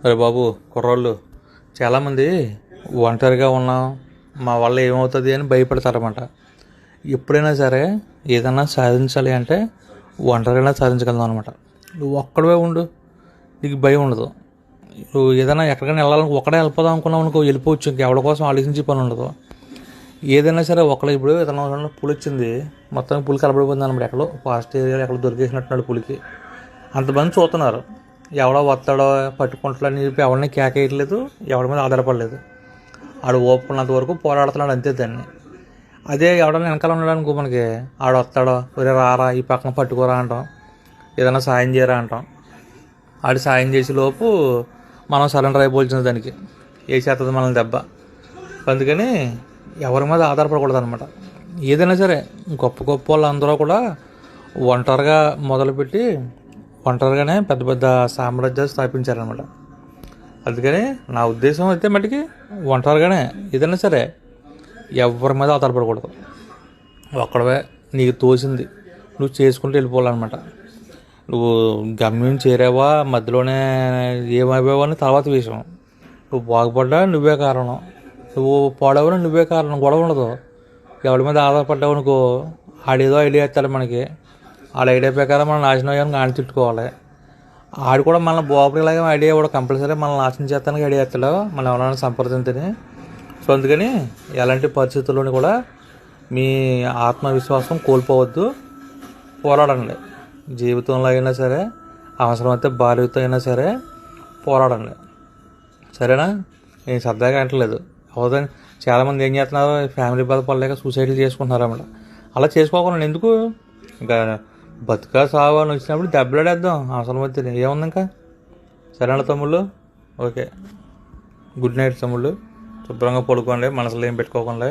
అరే బాబు కుర్రోళ్ళు చాలామంది ఒంటరిగా ఉన్నాం మా వల్ల ఏమవుతుంది అని భయపడతారన్నమాట. ఎప్పుడైనా సరే ఏదైనా సాధించాలి అంటే ఒంటరిగా సాధించగలం అనమాట. నువ్వు ఒక్కడే ఉండు, నీకు భయం ఉండదు. నువ్వు ఏదైనా ఎక్కడికైనా వెళ్ళాలని ఒక్కడే వెళ్ళిపోదాం అనుకున్నావు అనుకో, వెళ్ళిపోవచ్చు. ఇంకెవరి కోసం ఆలోచించే పని ఉండదు. ఏదైనా సరే ఒకళ్ళు ఇప్పుడు ఏదైనా పులి వచ్చింది, మొత్తం పులి కలబడిపోయింది అనమాట. ఎక్కడో ఫారెస్ట్ ఏరియాలో ఎక్కడో దొరికేసినట్టున్నాడు పులికి. అంతమంది చూస్తున్నారు, ఎవడో వస్తాడో పట్టుకుంటాడని చెప్పి ఎవరిని కేకేయట్లేదు, ఎవరి మీద ఆధారపడలేదు. ఆడు ఓపుకున్నంత వరకు పోరాడుతున్నాడు అంతే దాన్ని. అదే ఎవడన్నా వెనకాల ఉన్నాడు అనుకో, మనకి ఆడు వస్తాడో ఒరే రారా ఈ పక్కన పట్టుకోరా అంటాం, ఏదైనా సాయం చేయరా అంటాం. ఆడు సాయం చేసే లోపు మనం సరెండర్ అయిపోవాల్సింది, దానికి వేసేస్తుంది మనల్ని దెబ్బ. అందుకని ఎవరి మీద ఆధారపడకూడదు అనమాట. ఏదైనా సరే గొప్ప గొప్ప వాళ్ళు అందరూ కూడా ఒంటరిగా మొదలుపెట్టి ఒంటరిగానే పెద్ద పెద్ద సామ్రాజ్యాలు స్థాపించారనమాట. అందుకని నా ఉద్దేశం అయితే మటుకి ఒంటరిగానే ఏదైనా సరే ఎవరి మీద ఆధారపడకూడదు. ఒక్కడవే నీకు తోసింది నువ్వు చేసుకుంటూ వెళ్ళిపోవాలన్నమాట. నువ్వు గమ్యం చేరావా, మధ్యలోనే ఏమైపోయావా అని తర్వాత విషయం. నువ్వు బాగుపడ్డా నువ్వే కారణం, నువ్వు పాడవని నువ్వే కారణం. గొడవ ఉండదు. ఎవరి మీద ఆధారపడ్డావు అనుకో, ఆడేదో ఐడియా ఇస్తాడు మనకి. ఆడ ఐడియా ప్రకారం మనం నాశనం అయ్యామని ఆడి తిట్టుకోవాలి. ఆడు కూడా మన బాబులాగా ఐడియా కూడా కంపల్సరీ మనం నాశనం చేస్తానికి ఐడియా ఇస్తాడు, మనం ఎవరైనా సంప్రదించని. సో అందుకని ఎలాంటి పరిస్థితుల్లోని కూడా మీ ఆత్మవిశ్వాసం కోల్పోవద్దు, పోరాడండి. జీవితంలో అయినా సరే, అవసరమైతే భార్యతో అయినా సరే పోరాడండి. సరేనా? నేను సరదాగా అంటలేదు. అవుదని చాలామంది ఏం చేస్తున్నారు, ఫ్యామిలీ బాధపడలేక సూసైడ్లు చేసుకుంటున్నారు అన్నమాట. అలా చేసుకోకుండా ఎందుకు, ఇంకా బతుకా సాగు అని వచ్చినప్పుడు దెబ్బలాడేద్దాం అవసరమైతే. ఏముంది ఇంకా? సరేనా తమ్ముళ్ళు? ఓకే, గుడ్ నైట్ తమ్ముళ్ళు. శుభ్రంగా పడుకోండి, మనసులో ఏం పెట్టుకోకుండా.